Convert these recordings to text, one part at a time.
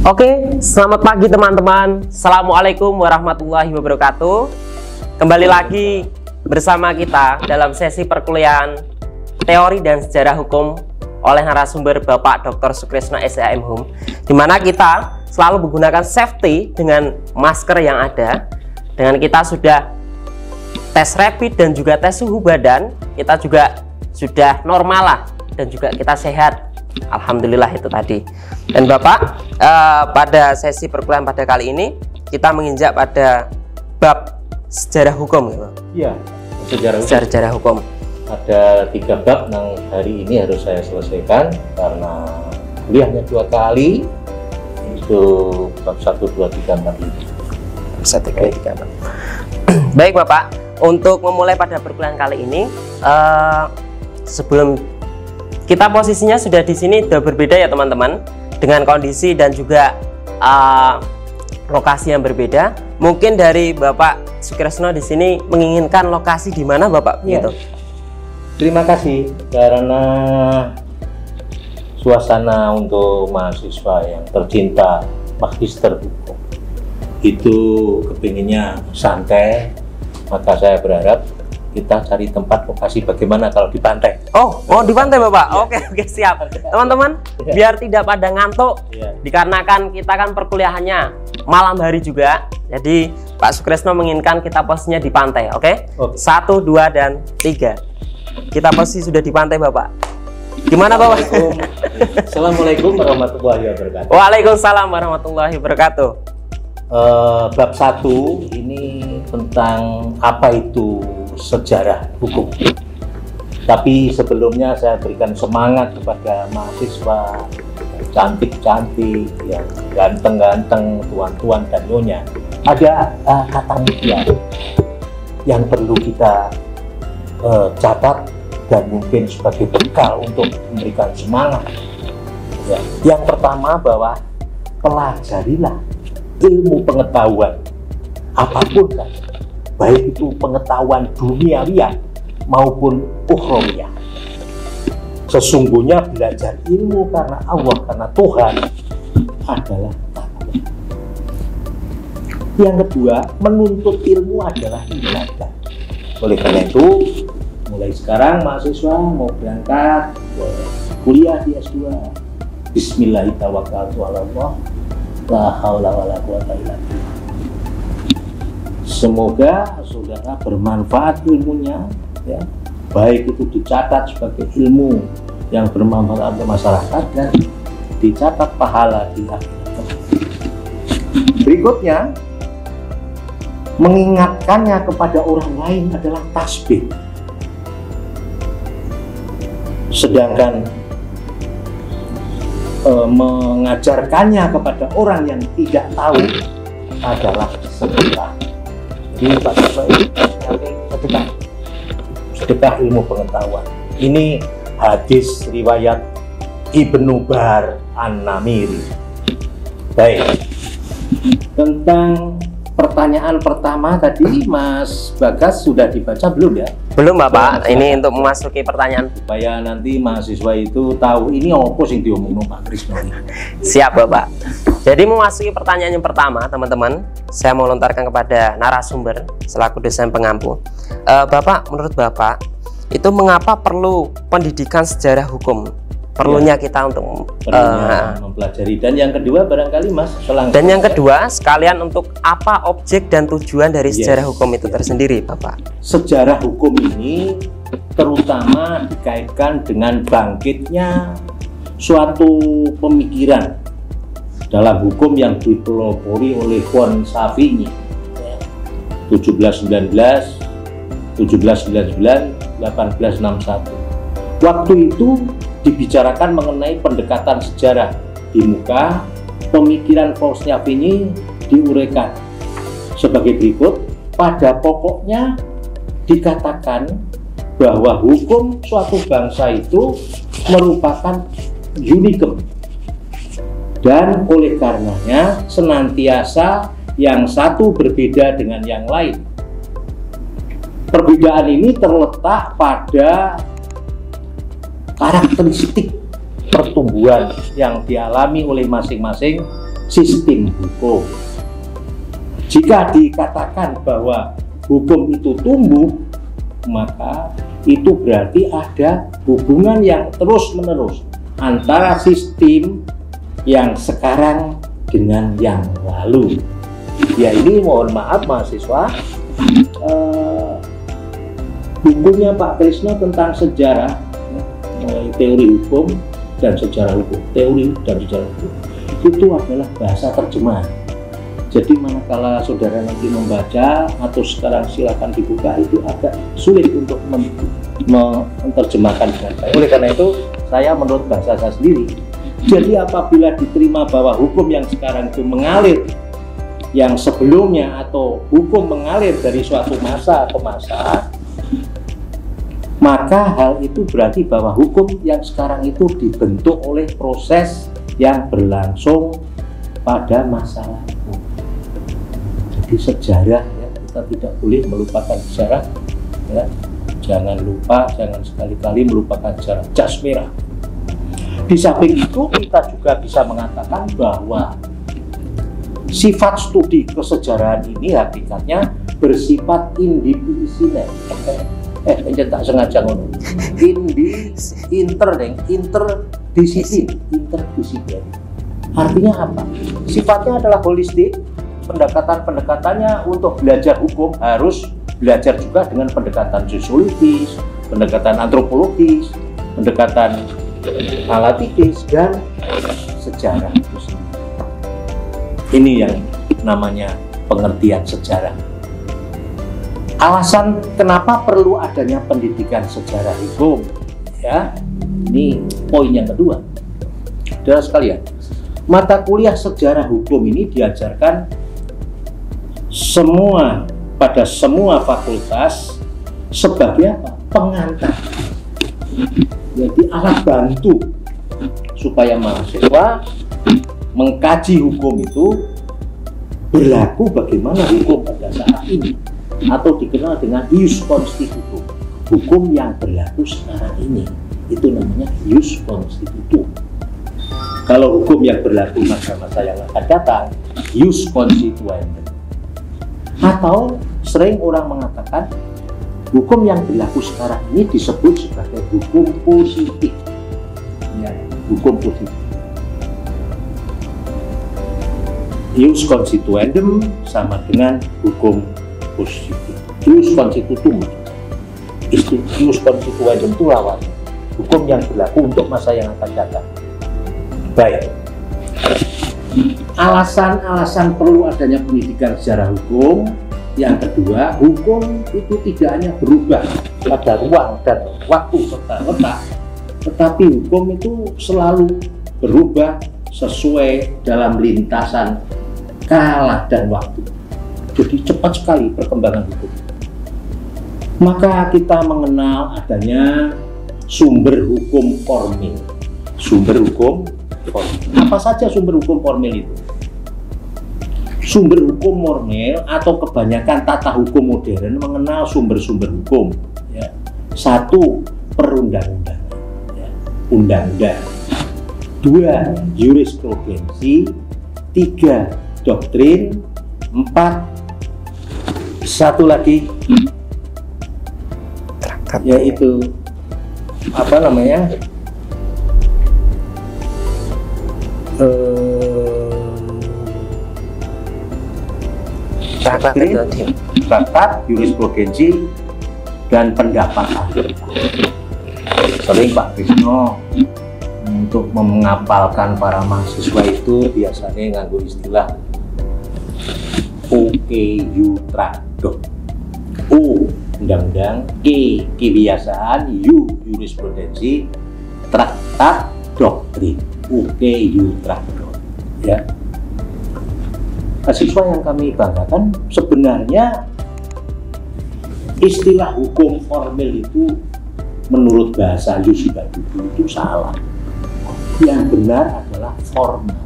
Oke, selamat pagi teman-teman. Assalamualaikum warahmatullahi wabarakatuh. Kembali lagi bersama kita dalam sesi perkuliahan teori dan sejarah hukum oleh narasumber Bapak Dr. Sukresno SHM, di mana kita selalu menggunakan safety dengan masker yang ada. Dengan kita sudah tes rapid dan juga tes suhu badan, kita juga sudah normal lah, dan juga kita sehat. Alhamdulillah itu tadi. Dan Bapak, pada sesi perkuliahan pada kali ini kita menginjak pada bab sejarah hukum, gitu. Iya, sejarah hukum. Ada 3 bab yang hari ini harus saya selesaikan karena kuliahnya 2 kali. Itu bab 1, 2, 3, 4 ini. 1, 2, 3, 4. Baik Bapak, untuk memulai pada perkuliahan kali ini, sebelum kita posisinya sudah di sini sudah berbeda ya teman-teman, dengan kondisi dan juga lokasi yang berbeda. Mungkin dari Bapak Sukresno di sini menginginkan lokasi di mana Bapak? Ya. Gitu. Terima kasih karena suasana untuk mahasiswa yang tercinta magister hukum itu kepinginnya santai, maka saya berharap kita cari tempat lokasi bagaimana kalau di pantai. Oh di pantai Bapak. Ya. Oke, siap. Teman-teman, ya, biar tidak pada ngantuk, ya, dikarenakan kita kan perkuliahannya malam hari juga. Jadi Pak Sukresno menginginkan kita posisinya di pantai. Oke? 1, 2, dan 3. Kita posisi sudah di pantai Bapak. Gimana Bapak? Assalamualaikum warahmatullahi wabarakatuh. Waalaikumsalam warahmatullahi wabarakatuh. Bab 1 ini tentang apa itu sejarah hukum. Tapi sebelumnya saya berikan semangat kepada mahasiswa cantik-cantik, yang ganteng-ganteng, tuan-tuan dan nyonya. Ada kata mulia yang perlu kita catat dan mungkin sebagai bekal untuk memberikan semangat. Ya. Yang pertama, bahwa pelajarilah ilmu pengetahuan apapun kan, baik itu pengetahuan duniawiah maupun ukhrawiyah. Sesungguhnya belajar ilmu karena Allah, karena Tuhan adalah takwa. Yang kedua, menuntut ilmu adalah ibadah. Oleh karena itu, mulai sekarang mahasiswa mau berangkat kuliah di S2, bismillahirrahmanirrahim, la haula wala quwata illa billah. Semoga saudara bermanfaat ilmunya, ya, baik itu dicatat sebagai ilmu yang bermanfaat untuk masyarakat dan dicatat pahala di akhirat. Berikutnya, mengingatkannya kepada orang lain adalah tasbih. Sedangkan mengajarkannya kepada orang yang tidak tahu adalah sedekah. Jadi Pak sedekah ilmu pengetahuan. Ini hadis riwayat Ibnu Bahar An-Namiri. Baik, tentang pertanyaan pertama tadi Mas Bagas sudah dibaca belum ya? Belum Bapak, ini untuk memasuki pertanyaan supaya nanti mahasiswa itu tahu ini apa sih diomongin Pak Krisno. Siap Bapak. Jadi memasuki pertanyaan yang pertama teman-teman, saya mau lontarkan kepada narasumber selaku dosen pengampu. Bapak, menurut Bapak itu mengapa perlu pendidikan sejarah hukum? Perlunya kita untuk mempelajari. Dan yang kedua barangkali Mas dan yang kedua sekalian untuk apa objek dan tujuan dari sejarah hukum itu tersendiri Bapak? Sejarah hukum ini terutama dikaitkan dengan bangkitnya suatu pemikiran dalam hukum yang dipelopori oleh Juan Safini 1719, 1799, 1861. Waktu itu dibicarakan mengenai pendekatan sejarah di muka. Pemikiran Safini diuraikan sebagai berikut. Pada pokoknya dikatakan bahwa hukum suatu bangsa itu merupakan unikum, dan oleh karenanya senantiasa yang satu berbeda dengan yang lain. Perbedaan ini terletak pada karakteristik pertumbuhan yang dialami oleh masing-masing sistem hukum. Jika dikatakan bahwa hukum itu tumbuh, maka itu berarti ada hubungan yang terus-menerus antara sistem yang sekarang dengan yang lalu. Ya, ini mohon maaf mahasiswa, bukunya Pak Krisno tentang sejarah, mulai teori hukum dan sejarah hukum, teori dan sejarah hukum, itu adalah bahasa terjemahan. Jadi manakala saudara nanti membaca atau sekarang silakan dibuka, itu agak sulit untuk menerjemahkan dengan baik. Oleh karena itu saya menurut bahasa saya sendiri, jadi apabila diterima bahwa hukum yang sekarang itu mengalir yang sebelumnya, atau hukum mengalir dari suatu masa ke masa, maka hal itu berarti bahwa hukum yang sekarang itu dibentuk oleh proses yang berlangsung pada masa lalu. Jadi sejarah, ya, kita tidak boleh melupakan sejarah, ya. Jangan lupa, jangan sekali-kali melupakan sejarah. Jas merah. Di samping itu kita juga bisa mengatakan bahwa sifat studi kesejarahan ini hakikatnya bersifat indivisible. Tak sengaja ngomong. Interdisiplin. Artinya apa? Sifatnya adalah holistik. Pendekatan-pendekatannya untuk belajar hukum harus belajar juga dengan pendekatan sosiologis, pendekatan antropologis, pendekatan analitis, dan sejarah itu sendiri. Ini yang namanya pengertian sejarah. Alasan kenapa perlu adanya pendidikan sejarah hukum, ya, ini poin yang kedua. Saudara sekalian, mata kuliah sejarah hukum ini diajarkan pada semua fakultas sebagai apa? Pengantar. Jadi alat bantu supaya mahasiswa mengkaji hukum itu berlaku bagaimana hukum pada saat ini, atau dikenal dengan ius constitutum, hukum yang berlaku sekarang ini, itu namanya ius constitutum. Kalau hukum yang berlaku masa-masa yang akan datang, ius constituendum. Atau sering orang mengatakan hukum yang berlaku sekarang ini disebut sebagai hukum positif, ya, hukum positif. Ius constituendum sama dengan hukum positif. Ius constitutum, ius constituendum itu lawan, hukum yang berlaku untuk masa yang akan datang. Baik. Alasan-alasan perlu adanya pendidikan sejarah hukum. Yang kedua, hukum itu tidak hanya berubah pada ruang dan waktu serta letak, tetapi hukum itu selalu berubah sesuai dalam lintasan kala dan waktu. Jadi cepat sekali perkembangan hukum. Maka kita mengenal adanya sumber hukum formil. Sumber hukum formil. Apa saja sumber hukum formil itu? Sumber hukum formil atau kebanyakan tata hukum modern mengenal sumber-sumber hukum. Ya. 1. Perundang-undangan, ya. Undang-undang. 2. Jurisprudensi. 3. Doktrin. 4. Satu lagi, yaitu apa namanya? Traktat, jurisprudensi, dan pendapat ahli. Sering Pak Krisno untuk mengapalkan para mahasiswa itu biasanya nganggo istilah UKU Traktat. U undang-undang, K kebiasaan, U jurisprudensi, traktat, doktrin. UKU Traktat. Ya. Mahasiswa yang kami banggakan, sebenarnya istilah hukum formil itu menurut bahasa Yusuf itu salah. Yang benar adalah formal.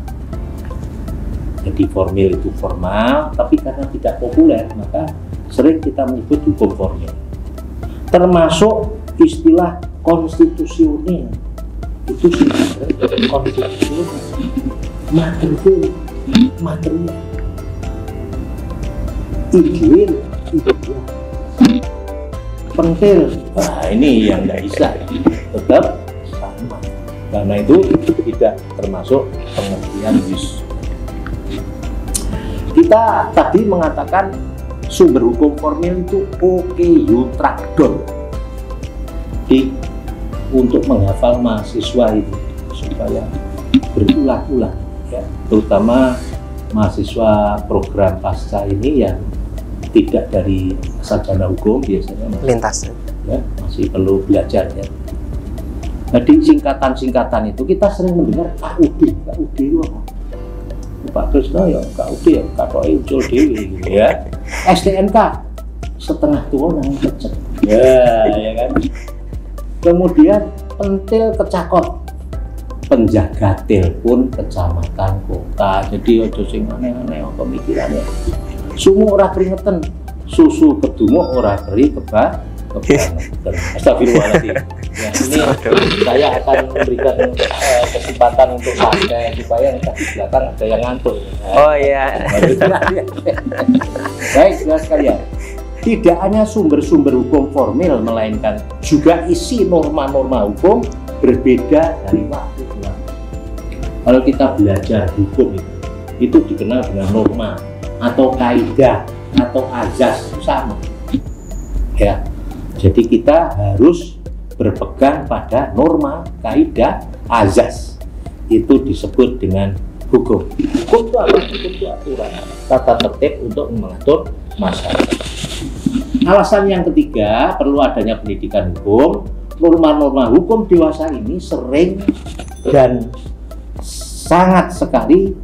Jadi formil itu formal, tapi karena tidak populer, maka sering kita menyebut hukum formil. Termasuk istilah konstitusional. Itu sebenarnya konstitusional. Material. material. Ideal, pentil, nah ini yang nggak bisa, tetap sama. Karena itu tidak termasuk pengertian jus. Kita tadi mengatakan sumber hukum formil itu Okeotrakodon. Jadi untuk menghafal mahasiswa itu supaya berulang-ulang, ya, terutama mahasiswa program pasca ini yang tidak dari sarjana hukum biasanya lintas ya, masih perlu belajar ya. Jadi singkatan-singkatan itu kita sering mendengar KUD itu apa? Pak Krisna ya KUD ya KTI ucul dewi gitu ya. STNK setengah tua nang kecek. Ya kan. Kemudian pentil kecakot, penjaga telepon kecamatan kota. Jadi ojo sing aneh-aneh pemikirannya. Sumu ora keringetan, susu kedumuk ora keri kebangetan. Astagfirullahaladzim. Ya, ini saya akan memberikan kesempatan untuk santai supaya nanti di belakang ada yang ngantuk. Oh iya. Baik, saudara sekalian. Tidak hanya sumber-sumber hukum formil, melainkan juga isi norma-norma hukum berbeda dari waktu ke waktu. Kalau kita belajar hukum itu dikenal dengan norma atau kaidah atau azas sama. Ya, jadi kita harus berpegang pada norma, kaidah, azas. Itu disebut dengan hukum. Hukum itu apa? Hukum itu aturan, tata tertib untuk mengatur masyarakat. Alasan yang ketiga, perlu adanya pendidikan hukum. Norma-norma hukum dewasa ini sering dan sangat sekali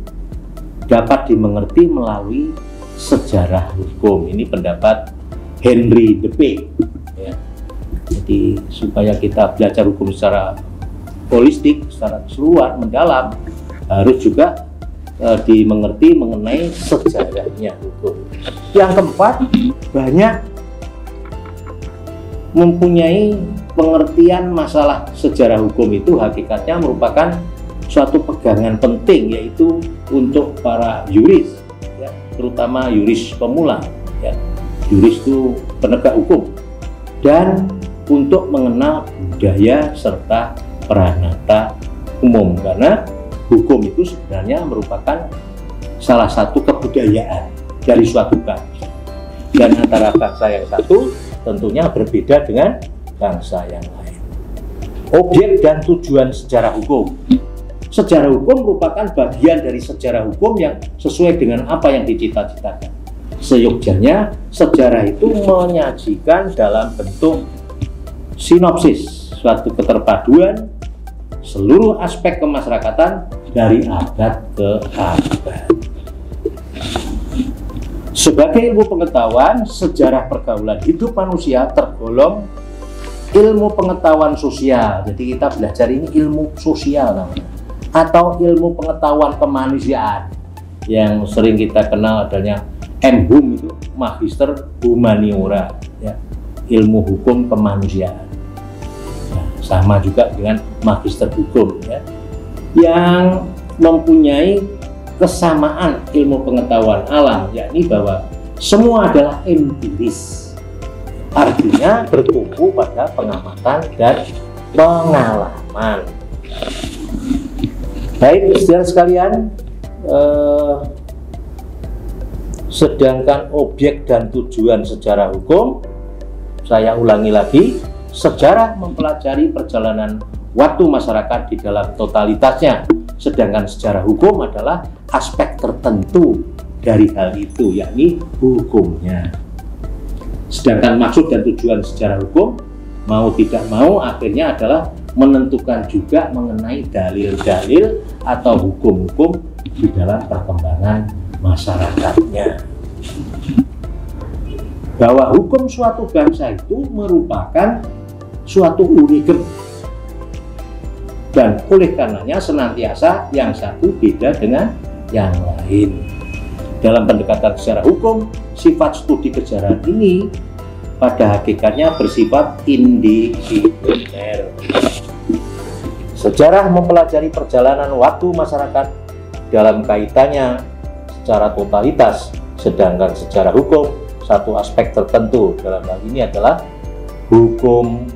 dapat dimengerti melalui sejarah hukum. Ini pendapat Henry Debye. Ya. Jadi supaya kita belajar hukum secara holistik, secara keseluruhan, mendalam, harus juga dimengerti mengenai sejarahnya hukum. Yang keempat, banyak mempunyai pengertian masalah sejarah hukum itu hakikatnya merupakan suatu pegangan penting, yaitu untuk para yuris, ya, terutama yuris pemula, ya. Yuris itu penegak hukum, dan untuk mengenal budaya serta peranata umum, karena hukum itu sebenarnya merupakan salah satu kebudayaan dari suatu bangsa, dan antara bangsa yang satu tentunya berbeda dengan bangsa yang lain. Objek dan tujuan sejarah hukum. Sejarah hukum merupakan bagian dari sejarah hukum yang sesuai dengan apa yang dicita-citakan. Seyogyanya, sejarah itu menyajikan dalam bentuk sinopsis, suatu keterpaduan seluruh aspek kemasyarakatan dari abad ke abad. Sebagai ilmu pengetahuan, sejarah pergaulan hidup manusia tergolong ilmu pengetahuan sosial. Jadi kita belajar ini ilmu sosial namanya, atau ilmu pengetahuan kemanusiaan yang sering kita kenal adanya MHUM, itu Magister Humaniora, ya, ilmu hukum kemanusiaan. Nah, sama juga dengan Magister Hukum, ya, yang mempunyai kesamaan ilmu pengetahuan alam, yakni bahwa semua adalah empiris, artinya bertumpu pada pengamatan dan pengalaman. Baik, saudara sekalian, sedangkan objek dan tujuan sejarah hukum, saya ulangi lagi, sejarah mempelajari perjalanan waktu masyarakat di dalam totalitasnya, sedangkan sejarah hukum adalah aspek tertentu dari hal itu, yakni hukumnya. Sedangkan maksud dan tujuan sejarah hukum, mau tidak mau, akhirnya adalah menentukan juga mengenai dalil-dalil atau hukum-hukum di dalam perkembangan masyarakatnya. Bahwa hukum suatu bangsa itu merupakan suatu unikum, dan oleh karenanya senantiasa yang satu beda dengan yang lain. Dalam pendekatan sejarah hukum, sifat studi kesejarah ini pada hakikatnya bersifat indisipliner. Sejarah mempelajari perjalanan waktu masyarakat dalam kaitannya secara totalitas, sedangkan secara hukum satu aspek tertentu, dalam hal ini adalah hukum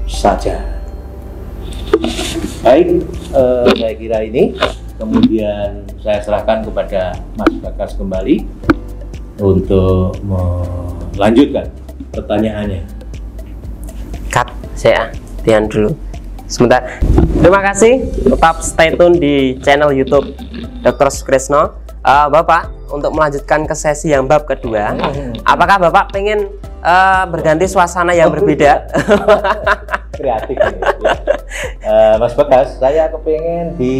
saja. Baik, saya kira ini, kemudian saya serahkan kepada Mas Bagas kembali untuk melanjutkan pertanyaannya. Cut, saya hentikan dulu sebentar. Terima kasih, tetap stay tune di channel YouTube Dr. Sukresno. Bapak, untuk melanjutkan ke sesi yang bab kedua, apakah Bapak pengen berganti suasana yang berbeda? Kreatif ini, ya. Mas Bagas, saya kepengen di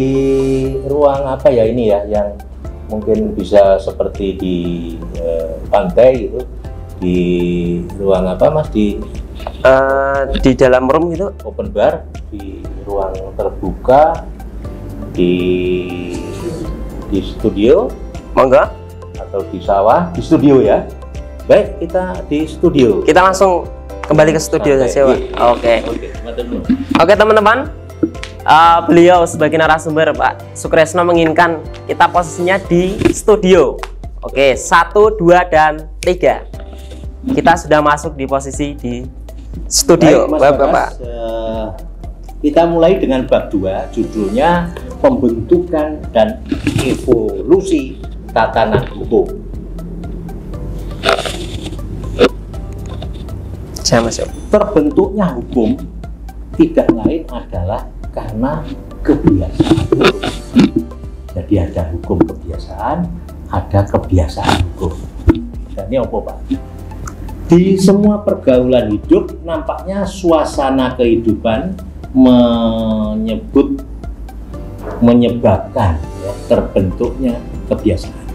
ruang apa ya ini ya, yang mungkin bisa seperti di pantai gitu, di ruang apa Mas, di dalam room gitu, open bar, di ruang terbuka, di studio, monggo, atau di sawah, di studio ya. Baik, kita di studio. Kita langsung kembali ke studio saja, Pak. Oke, teman-teman. Beliau sebagai narasumber, Pak Sukresno, menginginkan kita posisinya di studio. Oke, 1, 2, dan 3. Kita sudah masuk di posisi di studio. Baik, Mas Bagas, kita mulai dengan bab 2, judulnya pembentukan dan evolusi tatanan hukum. Terbentuknya hukum tidak lain adalah karena kebiasaan. Jadi ada hukum kebiasaan, ada kebiasaan hukum. Dan ini apa, Pak? Di semua pergaulan hidup nampaknya suasana kehidupan menyebabkan ya, terbentuknya kebiasaan.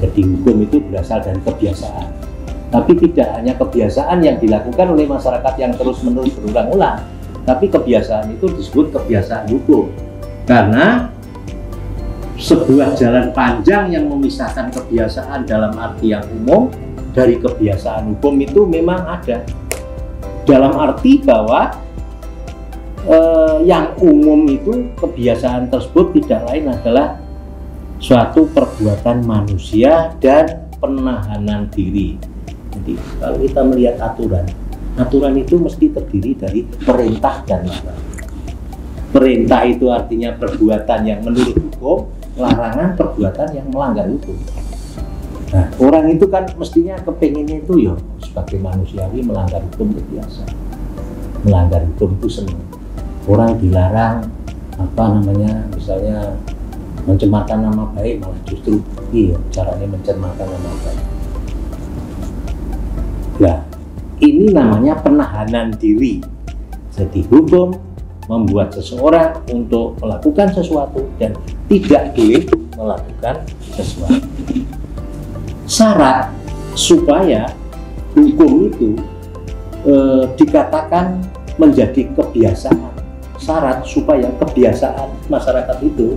Jadi hukum itu berasal dari kebiasaan. Tapi tidak hanya kebiasaan yang dilakukan oleh masyarakat yang terus-menerus berulang-ulang, tapi kebiasaan itu disebut kebiasaan hukum. Karena sebuah jalan panjang yang memisahkan kebiasaan dalam arti yang umum dari kebiasaan hukum itu memang ada. Dalam arti bahwa yang umum itu kebiasaan tersebut tidak lain adalah suatu perbuatan manusia dan penahanan diri. Jadi kalau kita melihat aturan itu mesti terdiri dari perintah dan larangan. Perintah itu artinya perbuatan yang menurut hukum, larangan perbuatan yang melanggar hukum. Nah, orang itu kan mestinya kepengennya itu ya sebagai manusiawi melanggar hukum itu biasa. Melanggar hukum itu senang. Orang dilarang misalnya mencemarkan nama baik, malah justru caranya mencemarkan nama baik. Nah, ini namanya penahanan diri. Jadi hukum membuat seseorang untuk melakukan sesuatu dan tidak boleh melakukan sesuatu. Syarat supaya hukum itu dikatakan menjadi kebiasaan, syarat supaya kebiasaan masyarakat itu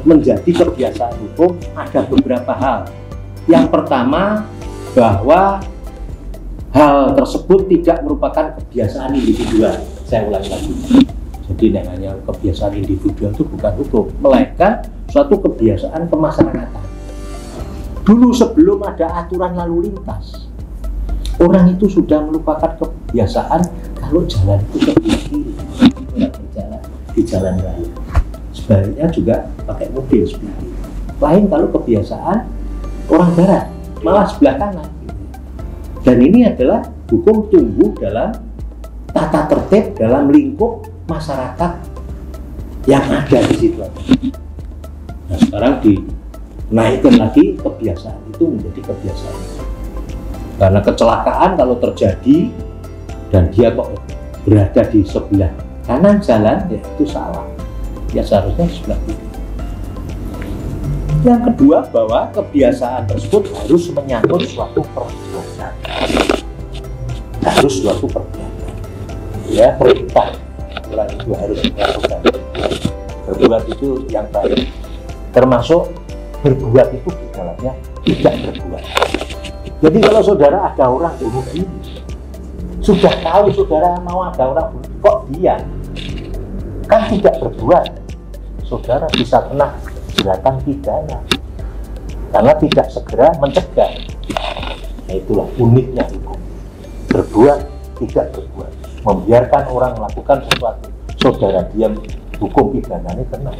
menjadi kebiasaan hukum ada beberapa hal. Yang pertama, bahwa hal tersebut tidak merupakan kebiasaan individual. Saya ulangi lagi. Jadi namanya kebiasaan individual itu bukan hukum, melainkan suatu kebiasaan kemasyarakatan. Dulu sebelum ada aturan lalu lintas, orang itu sudah merupakan kebiasaan kalau jalan itu sebelah kiri, orang berjalan di jalan raya. Sebaliknya juga pakai mobil sebelah kiri. Lain kalau kebiasaan orang barat, malah sebelah kanan. Dan ini adalah hukum tumbuh dalam tata tertib dalam lingkup masyarakat yang ada di situ. Nah, sekarang dinaikkan lagi kebiasaan itu menjadi kebiasaan. Karena kecelakaan kalau terjadi dan dia kok berada di sebelah kanan jalan, ya itu salah. Ya seharusnya sebelah kiri. Yang kedua, bahwa kebiasaan tersebut harus menyangkut suatu perbuatan. Harus suatu perbuatan. Ya, perintah. Orang itu harus melakukan. Berbuat itu yang baik. Termasuk berbuat itu di dalamnya tidak berbuat. Jadi kalau saudara ada orang bunuh diri, sudah tahu saudara mau ada orang bunuh, kok dia kan tidak berbuat, saudara bisa kena jeratan pidana karena tidak segera mencegah. Nah, itulah uniknya hukum. Berbuat tidak berbuat, membiarkan orang melakukan sesuatu, saudara diam, hukum pidananya kena.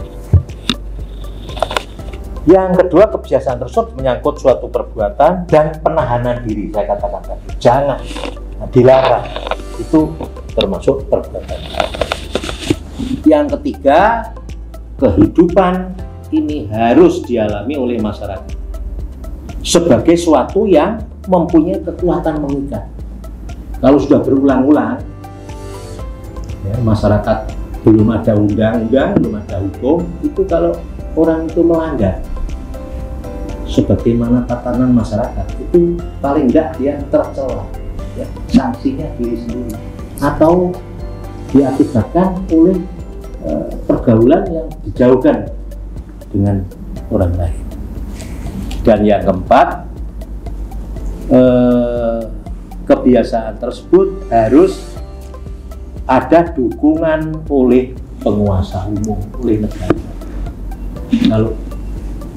Yang kedua, kebiasaan tersebut menyangkut suatu perbuatan dan penahanan diri. Saya katakan tadi, jangan, dilarang. Itu termasuk perbuatan. Yang ketiga, kehidupan ini harus dialami oleh masyarakat sebagai suatu yang mempunyai kekuatan mengikat. Kalau sudah berulang-ulang, ya, masyarakat belum ada undang-undang, belum ada hukum, itu kalau orang itu melanggar sebagaimana tatanan masyarakat, itu paling enggak dia tercela, ya, sanksinya diri sendiri atau diakibatkan oleh pergaulan yang dijauhkan dengan orang lain. Dan yang keempat, kebiasaan tersebut harus ada dukungan oleh penguasa umum, oleh negara. Kalau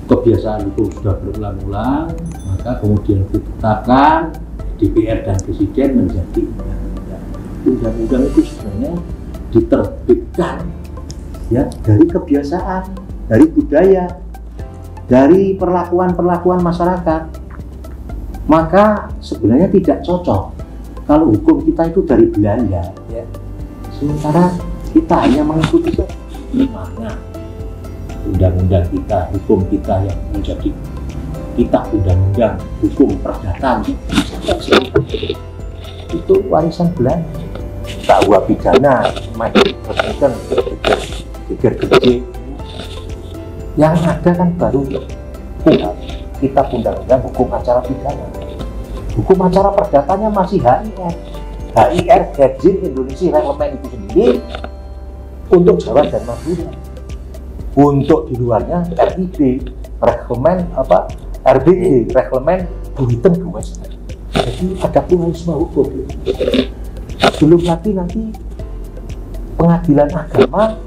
kebiasaan itu sudah berulang-ulang, maka kemudian ditetapkan DPR dan Presiden menjadi undang-undang. Undang-undang itu sebenarnya diterbitkan, ya, dari kebiasaan, dari budaya, dari perlakuan masyarakat. Maka sebenarnya tidak cocok kalau hukum kita itu dari Belanda, ya. Sementara kita hanya mengikuti mana undang-undang kita, hukum kita yang menjadi kitab undang-undang hukum perdata itu warisan Belanda. Bahwa pidana, kemudian geger gede, yang ada kan baru kitab undang-undang hukum acara pidana. Hukum acara perdatanya masih HIR, Hadzin Indonesia Reglemen itu sendiri untuk Jawa dan Madura. Untuk di luarnya RIB, Reglemen RBG, Reglemen Buiten Domestik. Jadi ada pluralisme hukum. Belum lagi nanti pengadilan agama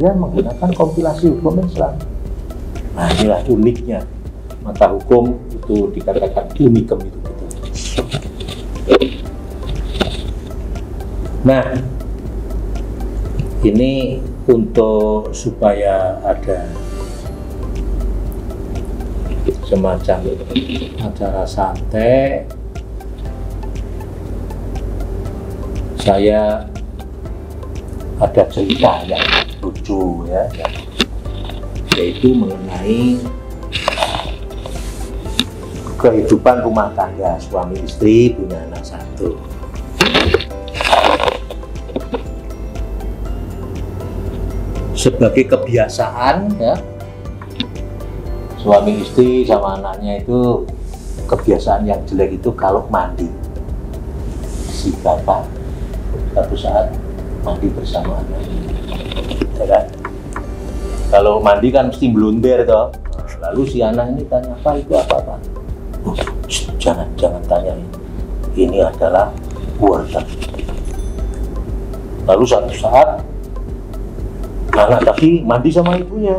yang menggunakan kompilasi hukum Islam. Nah, inilah uniknya mata hukum itu, dikatakan unikum itu. Nah, ini untuk supaya ada semacam acara santai, saya ada cerita yang lucu, ya, yaitu mengenai kehidupan rumah tangga suami istri punya anak satu. Sebagai kebiasaan, ya, suami istri sama anaknya itu kebiasaan yang jelek itu kalau mandi, si bapak satu saat mandi bersama anaknya, ya kan? Kalau mandi kan mesti blunder toh. Lalu si anak ini tanya, apa itu apa? Oh, jangan tanya ini adalah wortel. Lalu satu saat anak tadi mandi sama ibunya.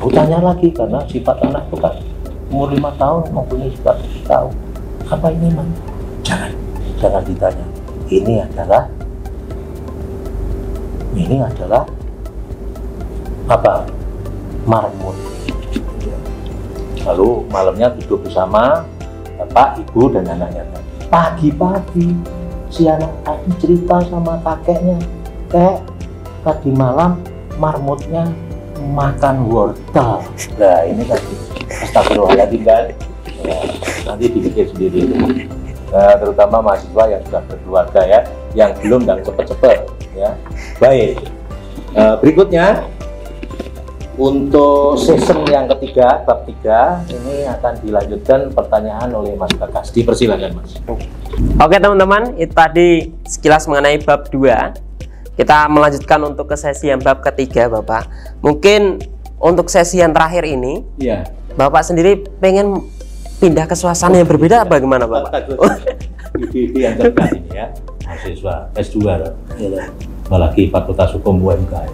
Aku tanya lagi karena sifat anak itu kan umur 5 tahun mempunyai sifat tahu. Apa ini, Man? Jangan ditanya. Ini adalah apa? Marmut. Lalu malamnya tidur bersama bapak, ibu, dan anaknya. Pagi-pagi si anak tadi cerita sama kakeknya, "Kek, tadi malam marmutnya makan wortel." Nah, ini kan astagfirullahaladzim kan, ya, nanti dipikir sendiri. Nah, terutama mahasiswa yang sudah berkeluarga, ya, yang belum dan cepet-cepet, ya. Baik, berikutnya untuk season yang ketiga, bab 3 ini akan dilanjutkan pertanyaan oleh Mas Bagas. Dipersilakan, Mas. Oke teman-teman, itu tadi sekilas mengenai bab 2. Kita melanjutkan untuk ke sesi yang bab ketiga, Bapak. Mungkin untuk sesi yang terakhir ini, ya, Bapak sendiri pengen pindah ke suasana yang berbeda, apa gimana, Bapak? Ide yang terkait ini, ya, mahasiswa S2 loh, apalagi Fakultas Hukum UMK.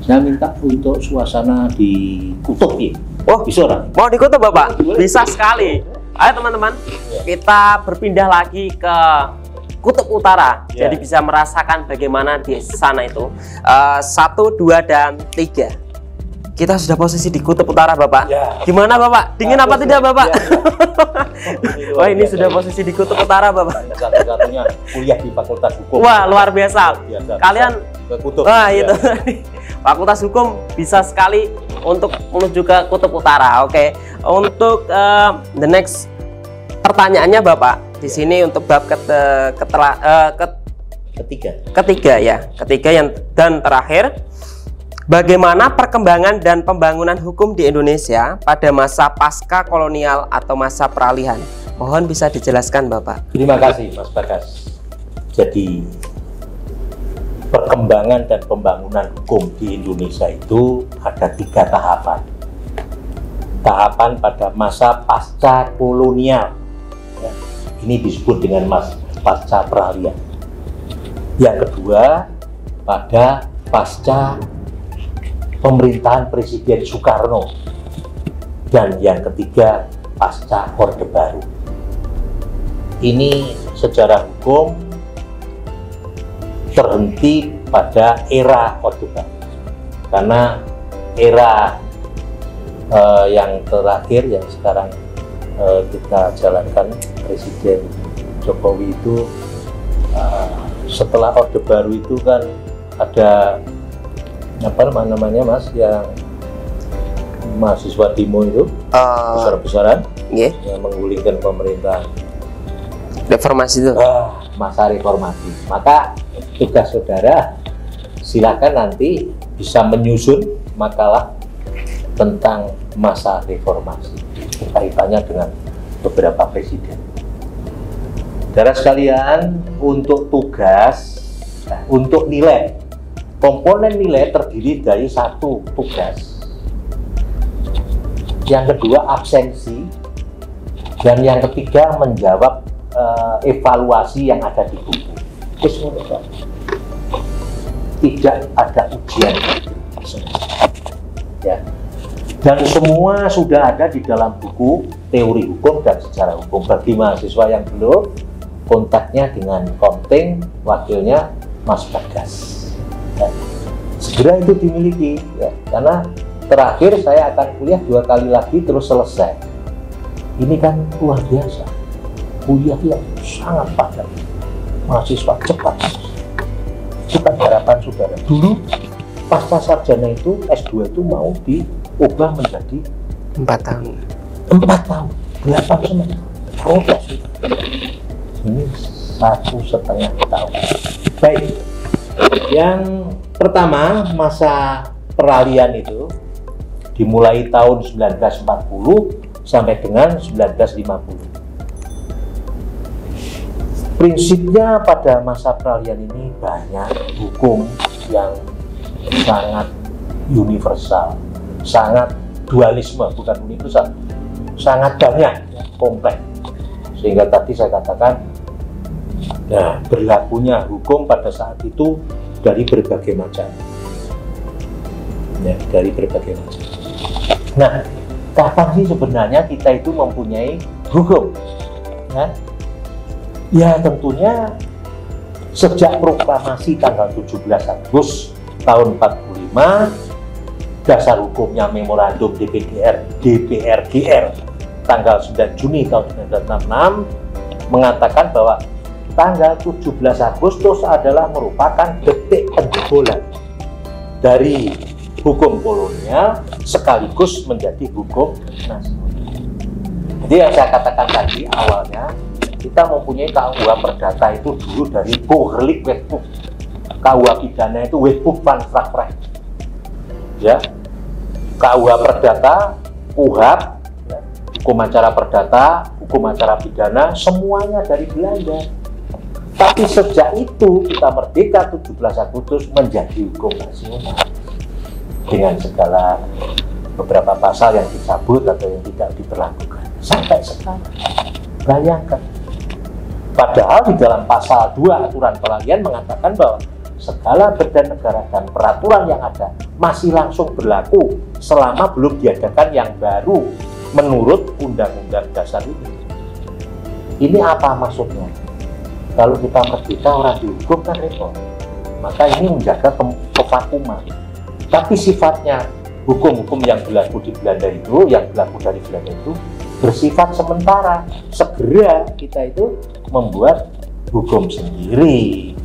Saya minta untuk suasana di kutub ya. Oh, bisa orang? mau di kutub Bapak? Bisa sekali. Ayo teman-teman, kita berpindah lagi ke Kutub Utara. Ya. Jadi bisa merasakan bagaimana di sana itu. 1, 2, dan 3. Kita sudah posisi di Kutub Utara Bapak. Ya. Gimana Bapak? Dingin apa tidak Bapak? Ya. Wah, ini sudah posisi di Kutub Utara Bapak. Satu-satunya kuliah di Fakultas Hukum. Wah, luar biasa. Kalian ke kutub. wah itu Fakultas Hukum bisa sekali untuk menuju ke Kutub Utara. Oke. Untuk the next pertanyaannya Bapak di sini untuk bab ketiga ya. Ketiga dan terakhir. Bagaimana perkembangan dan pembangunan hukum di Indonesia pada masa pasca kolonial atau masa peralihan? Mohon bisa dijelaskan Bapak. Terima kasih Mas Bagas. Jadi perkembangan dan pembangunan hukum di Indonesia itu ada 3 tahapan. Tahapan pada masa pasca kolonial, ya, ini disebut dengan pasca peralihan. Yang kedua pada pasca pemerintahan Presiden Soekarno, dan yang ketiga pasca Orde Baru. Ini sejarah hukum terhenti pada era Orde Baru, karena era yang terakhir yang sekarang kita jalankan Presiden Jokowi itu setelah Orde Baru itu kan ada apa namanya Mas yang mahasiswa demo itu besar-besaran yang menggulingkan pemerintahan reformasi itu masa reformasi. Maka tugas saudara silakan nanti bisa menyusun makalah tentang masa reformasi kaitannya dengan beberapa presiden. Saudara sekalian, untuk tugas untuk nilai, komponen nilai terdiri dari 1 tugas, yang kedua absensi, dan yang ketiga menjawab evaluasi yang ada di buku. Tidak ada ujian, ya. Dan semua sudah ada di dalam buku teori hukum dan sejarah hukum. Bagi mahasiswa yang belum, kontaknya dengan Komting, wakilnya Mas Bagas. Ya. Segera itu dimiliki, ya. Karena terakhir saya akan kuliah 2 kali lagi terus selesai. Ini kan luar biasa, kuliah yang sangat padat, mahasiswa cepat. Itu kan harapan saudara. Dulu pasca sarjana itu S2 itu mau diubah menjadi 4 tahun. 4 tahun, 8 semester. Protes itu. Ini 1,5 tahun. Baik. Yang pertama, masa peralihan itu dimulai tahun 1940 sampai dengan 1950. Prinsipnya pada masa peralihan ini banyak hukum yang sangat universal, sangat dualisme, bukan universal, sangat banyak, kompleks. Sehingga tadi saya katakan, nah, berlakunya hukum pada saat itu dari berbagai macam, ya, dari berbagai macam. Nah, kapan sih sebenarnya kita itu mempunyai hukum? Ya tentunya sejak proklamasi tanggal 17 Agustus tahun 45, dasar hukumnya Memorandum DPR-GR tanggal 9 Juni tahun 1966 mengatakan bahwa tanggal 17 Agustus adalah merupakan detik penjebolan dari hukum kolonial sekaligus menjadi hukum nasional. Jadi yang saya katakan tadi awalnya, kita mempunyai KUH Perdata itu dulu dari Bogerlik Wetboek. KUH Pidana itu Wetboek van Strafrecht. Ya, KUH Perdata, KUHP, ya, hukum acara perdata, hukum acara pidana, semuanya dari Belanda. Tapi sejak itu kita merdeka 17 Agustus menjadi hukum nasional dengan segala beberapa pasal yang dicabut atau yang tidak diberlakukan sampai sekarang. Bayangkan. Padahal di dalam pasal 2 aturan peralihan mengatakan bahwa segala badan negara dan peraturan yang ada masih langsung berlaku selama belum diadakan yang baru menurut Undang-Undang Dasar ini. Ini apa maksudnya? Kalau kita merdeka orang dihukum kan repot. Maka ini menjaga kevakuman. Tapi sifatnya hukum-hukum yang berlaku di Belanda itu, yang berlaku dari Belanda itu bersifat sementara. Segera kita itu membuat hukum sendiri.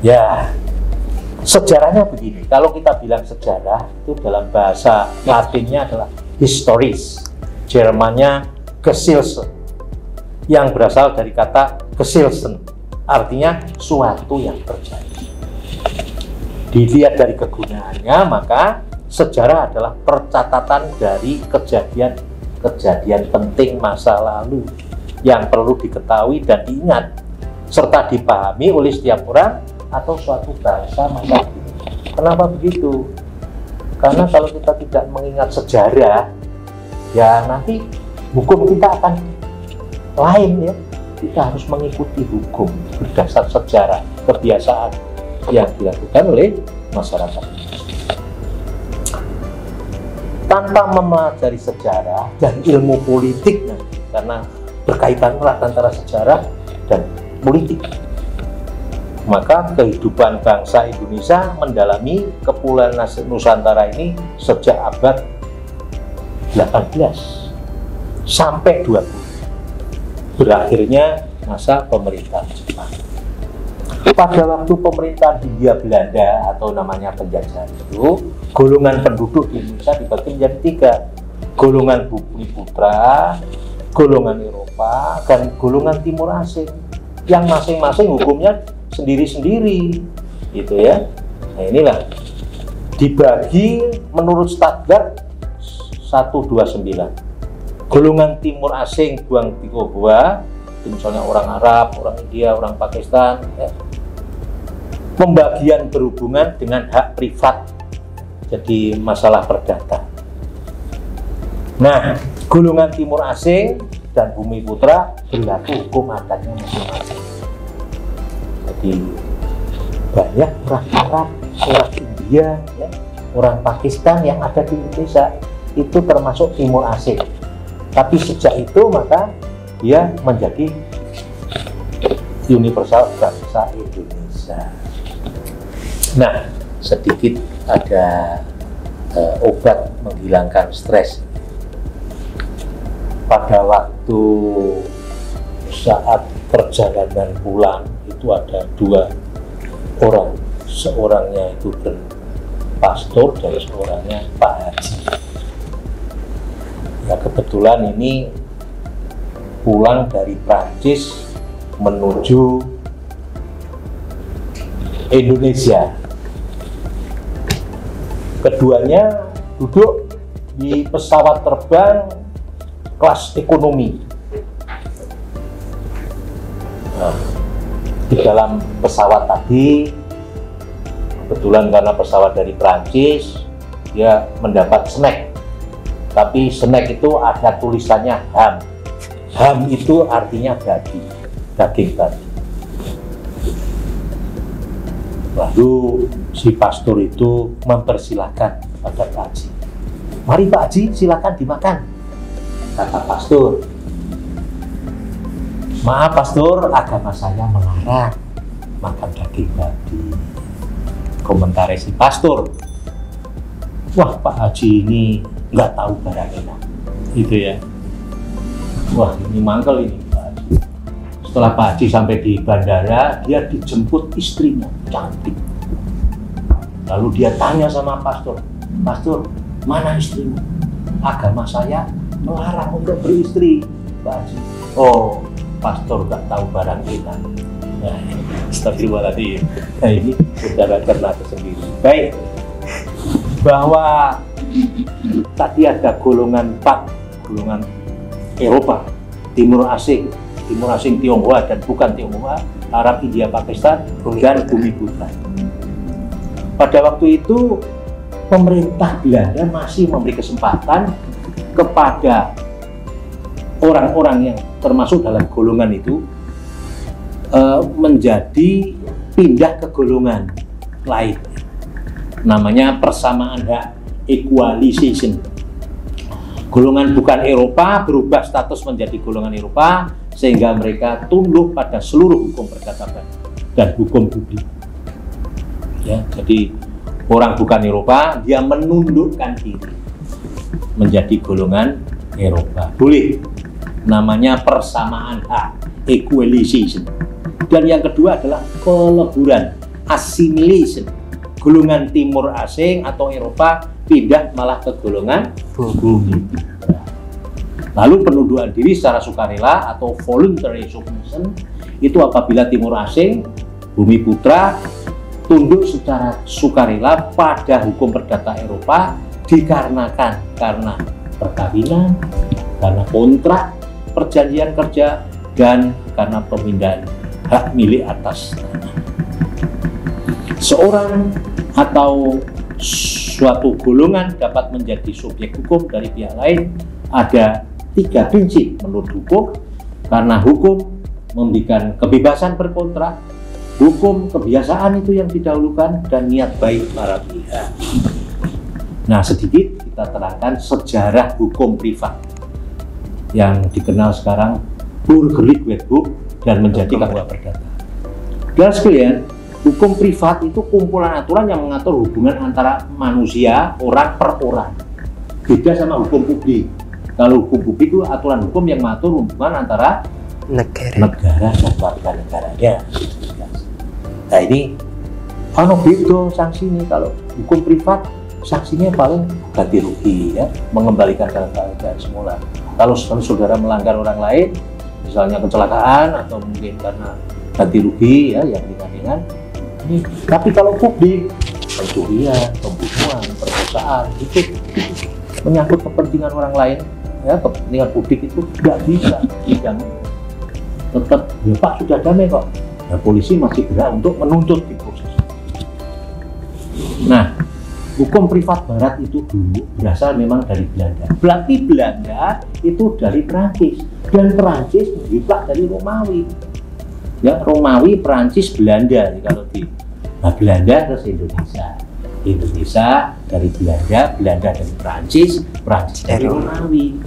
Ya, sejarahnya begini. Kalau kita bilang sejarah itu dalam bahasa Latinnya adalah historis, Jermannya Geschichte, yang berasal dari kata Geschichten, artinya suatu yang terjadi. Dilihat dari kegunaannya, maka sejarah adalah percatatan dari kejadian penting masa lalu yang perlu diketahui dan diingat serta dipahami oleh setiap orang atau suatu bangsa masa kini. Kenapa begitu? Karena kalau kita tidak mengingat sejarah, ya nanti hukum kita akan lain ya. Kita harus mengikuti hukum berdasar sejarah, kebiasaan yang dilakukan oleh masyarakat. Tanpa mempelajari sejarah dan ilmu politik nanti, karena berkaitan erat antara sejarah dan politik, maka kehidupan bangsa Indonesia mendalami Kepulauan Nusantara ini sejak abad 18 sampai 20. Berakhirnya masa pemerintahan Jepang. Pada waktu pemerintahan Hindia Belanda atau namanya penjajahan itu, golongan penduduk di Indonesia dibagi menjadi 3. Golongan Bumiputra, golongan Eropa, dan golongan Timur Asing, yang masing-masing hukumnya sendiri-sendiri, gitu ya. Nah inilah dibagi menurut Statgard 129. Golongan Timur Asing buang Tionghoa, itu misalnya orang Arab, orang India, orang Pakistan, ya. Pembagian berhubungan dengan hak privat, jadi masalah perdata. Nah, golongan Timur Asing dan Bumiputra berlaku hukum adatnya masing-masing. Jadi banyak orang Arab, orang India, ya, orang Pakistan yang ada di Indonesia itu termasuk Timur Asing. Tapi sejak itu maka dia menjadi universal bangsa Indonesia. Nah, sedikit ada obat menghilangkan stres. Pada waktu saat perjalanan pulang itu ada 2 orang, seorangnya itu pastor dan seorangnya Pak Haji. Ya kebetulan ini pulang dari Prancis menuju Indonesia. Keduanya duduk di pesawat terbang kelas ekonomi. Nah, di dalam pesawat tadi, kebetulan karena pesawat dari Prancis, dia mendapat snack. Tapi snack itu ada tulisannya ham. Ham itu artinya daging babi. Lalu si pastor itu mempersilahkan pada Pak Haji. Mari Pak Haji, silakan dimakan. Kata pastor. Maaf pastor, agama saya melarang makan daging babi. Komentar si pastor. Wah Pak Haji ini nggak tahu barang enak, gitu ya. Wah ini mangkel ini Pak Haji. Setelah Pak Haji sampai di bandara, dia dijemput istrinya, cantik. Lalu dia tanya sama pastor, pastor mana istrimu? Agama saya melarang untuk beristri, Pak Haji. Oh, pastor nggak tahu barang enak. Nah, astagfirullahaladzim. Nah ini saudara cerna tersendiri. Baik, bahwa tadi ada golongan 4, golongan Eropa, Timur Asing Tionghoa dan bukan Tionghoa, Arab, India, Pakistan, dan Bumiputra. Pada waktu itu pemerintah Belanda masih memberi kesempatan kepada orang-orang yang termasuk dalam golongan itu menjadi pindah ke golongan lain. Namanya persamaan hak, equalization. Golongan bukan Eropa berubah status menjadi golongan Eropa sehingga mereka tunduk pada seluruh hukum perdata dan hukum publik. Ya, jadi orang bukan Eropa dia menundukkan diri menjadi golongan Eropa. Boleh. Namanya persamaan hak, equalization. Dan yang kedua adalah peleburan, assimilation. Golongan timur asing atau Eropa pindah malah ke golongan bumi. Lalu penundukan diri secara sukarela atau voluntary submission itu apabila timur asing, bumi putra tunduk secara sukarela pada hukum perdata Eropa dikarenakan karena perkawinan, karena kontrak perjanjian kerja, dan karena pemindahan hak milik atas tanah. Seorang atau suatu golongan dapat menjadi subjek hukum dari pihak lain. Ada 3 prinsip menurut hukum, karena hukum memberikan kebebasan berkontrak, hukum kebiasaan itu yang didahulukan, dan niat baik para pihak. Nah, sedikit kita terangkan sejarah hukum privat yang dikenal sekarang Burgerlijk Wetboek dan menjadi KUA Perdata. Dan sekalian, hukum privat itu kumpulan aturan yang mengatur hubungan antara manusia, orang per orang. Beda sama hukum publik. Kalau hukum publik itu aturan hukum yang mengatur hubungan antara negara dan warga negaranya. Nah ini, beda sanksi ini. Kalau hukum privat, sanksinya paling ganti rugi, ya, mengembalikan keadaan semula. Kalau saudara melanggar orang lain, misalnya kecelakaan atau mungkin karena ganti rugi, ya, yang ringan-ringan. Tapi kalau publik, pencurian, pembunuhan, perkosaan, itu menyangkut kepentingan orang lain, ya, kepentingan publik itu nggak bisa dijamin. Tetap, ya Pak sudah damai kok. Ya, polisi masih berhak untuk menuntut di proses. Nah, hukum privat Barat itu dulu berasal memang dari Belanda. Berarti Belanda itu dari Perancis, dan Perancis menjiplak dari Romawi. Ya, Romawi, Perancis, Belanda. Kalau di Belanda terus Indonesia. Indonesia dari Belanda, Belanda dari Perancis, Perancis dari Romawi.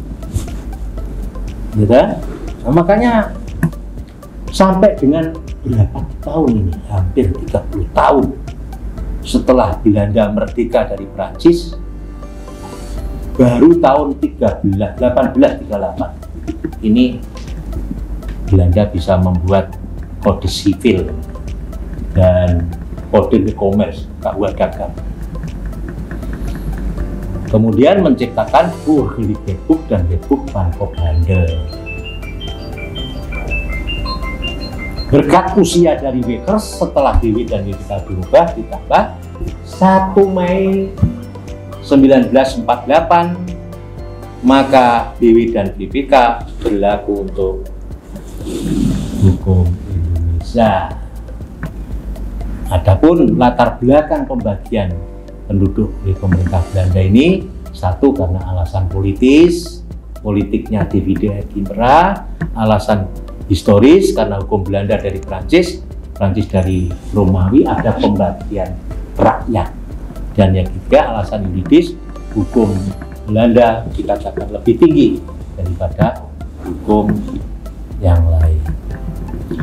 Gitu? Nah, makanya sampai dengan berapa tahun ini, hampir 30 tahun setelah Belanda merdeka dari Perancis, baru tahun 1838 ini Belanda bisa membuat kode sivil dan kode e-commerce, KUA dagang. Kemudian menciptakan Burgerlijk Wetboek dan Wetboek van Koophandel. Berkat usia dari Wekers setelah DW dan WPK berubah ditambah 1 Mei 1948, maka DW dan BPK berlaku untuk hukum Indonesia. Adapun latar belakang pembagian penduduk di pemerintah Belanda ini, satu karena alasan politis, politiknya divide et impera, alasan historis karena hukum Belanda dari Prancis, Prancis dari Romawi, ada pembagian rakyat, dan yang ketiga alasan yuridis, hukum Belanda dikatakan lebih tinggi daripada hukum yang lain.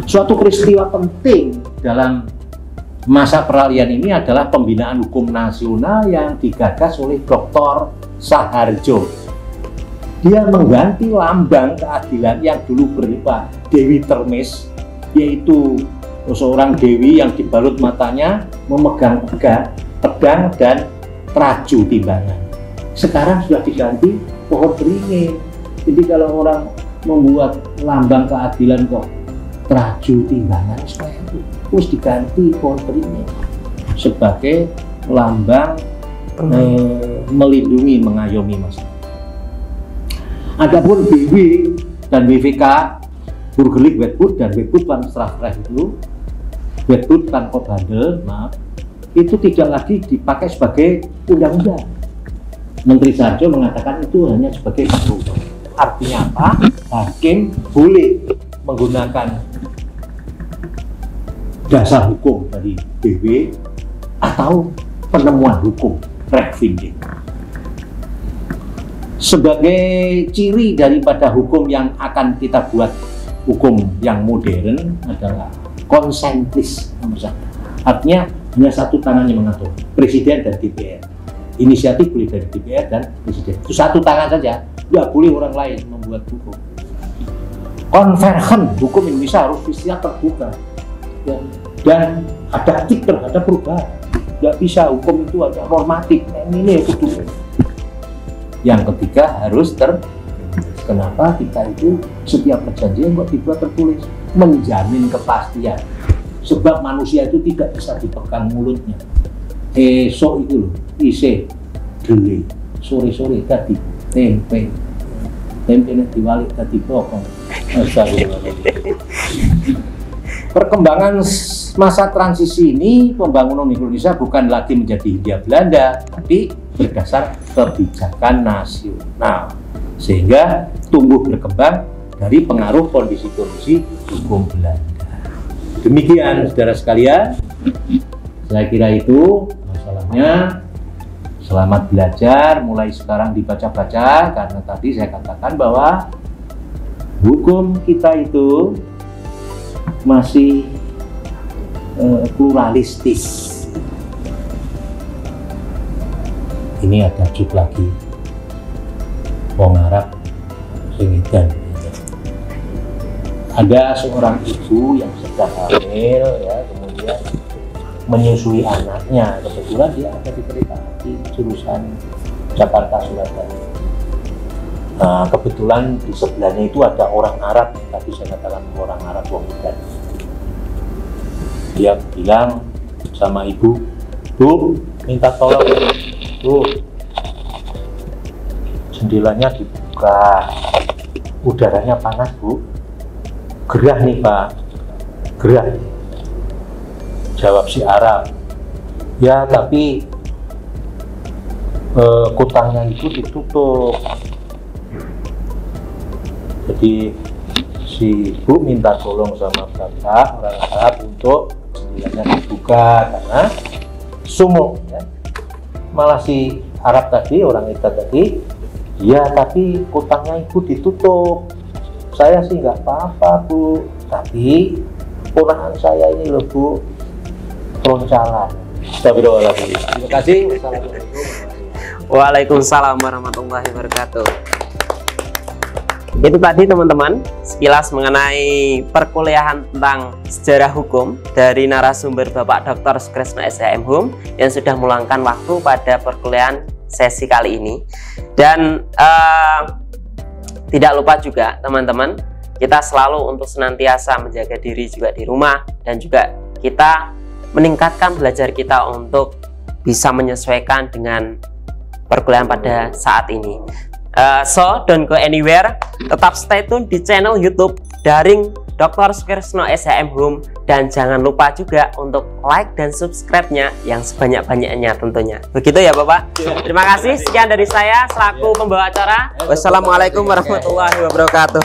Suatu peristiwa penting dalam masa peralihan ini adalah pembinaan hukum nasional yang digagas oleh Dr. Saharjo. Dia mengganti lambang keadilan yang dulu berupa Dewi Termes, yaitu seorang dewi yang dibalut matanya, memegang pedang dan traju timbangan. Sekarang sudah diganti pohon beringin. Jadi kalau orang membuat lambang keadilan kok traju timbangan, terus diganti pohon beringin sebagai lambang melindungi, mengayomi masyarakat. Adapun BW dan WVK, Burgerlijk Wetboek dan Wetboek van Strafrecht itu, Wetboek van Koophandel, itu tidak lagi dipakai sebagai undang-undang. Menteri Saharjo mengatakan itu hanya sebagai undang. Artinya apa? Hakim boleh menggunakan dasar hukum dari BW atau penemuan hukum Rekvinding. Sebagai ciri daripada hukum yang akan kita buat hukum yang modern adalah konsentris nomor satu. Artinya hanya satu tangan yang mengatur, Presiden dan DPR. Inisiatif boleh dari DPR dan Presiden. Itu satu tangan saja, nggak boleh orang lain membuat hukum. Konvergen, hukum Indonesia harus visi terbuka dan adaptif terhadap perubahan. Nggak bisa hukum itu ada normatif, ini itu dulu. Yang ketiga harus kenapa kita itu setiap perjanjian kok dibuat tertulis, menjamin kepastian. Sebab manusia itu tidak bisa dipegang mulutnya. Esok itu loh, isi geli, sore-sore tadi tempe ini diwalik tadi pokok. Perkembangan masa transisi ini, pembangunan Indonesia bukan lagi menjadi Hindia Belanda, tapi berdasar kebijakan nasional, sehingga tumbuh berkembang dari pengaruh kondisi-kondisi hukum Belanda. Demikian saudara sekalian, saya kira itu masalahnya. Selamat belajar, mulai sekarang dibaca-baca, karena tadi saya katakan bahwa hukum kita itu masih pluralistis. Ini ada juk lagi, wong Arab singidan. Ada seorang ibu yang sedang hamil, ya, kemudian menyusui anaknya. Kebetulan dia ada di kereta api jurusan Jakarta Surabaya. Nah, kebetulan di sebelahnya itu ada orang Arab, tadi saya katakan orang Arab wong Medan. Dia bilang sama ibu, "Bu, minta tolong, Bu, jendelanya dibuka, udaranya panas, Bu. Gerah nih, Pak, gerah." Jawab si Arab, "Ya, tapi kutangnya itu ditutup." Jadi si ibu minta tolong sama bapak orang Arab untuk jendelanya dibuka karena sumuk, ya. Malah si Arab tadi, orang itu tadi, "Ya, tapi kutangnya ibu ditutup. Saya sih nggak apa-apa, Bu, tapi ponakan saya ini loh, Bu, peroncalan." Astagfirullahaladzim. Terima kasih. Wassalamualaikum. Waalaikumsalam warahmatullahi wabarakatuh. Itu tadi teman-teman sekilas mengenai perkuliahan tentang sejarah hukum dari narasumber Bapak Dr. Sukresno SHM Hum yang sudah meluangkan waktu pada perkuliahan sesi kali ini. Dan tidak lupa juga teman-teman, kita selalu untuk senantiasa menjaga diri juga di rumah, dan juga kita meningkatkan belajar kita untuk bisa menyesuaikan dengan perkuliahan pada saat ini. So don't go anywhere, tetap stay tune di channel YouTube Daring Dr. Sukresno SHM Hum, dan jangan lupa juga untuk like dan subscribe-nya yang sebanyak-banyaknya tentunya. Begitu ya Bapak. Terima kasih, sekian dari saya selaku pembawa acara. Wassalamualaikum warahmatullahi wabarakatuh.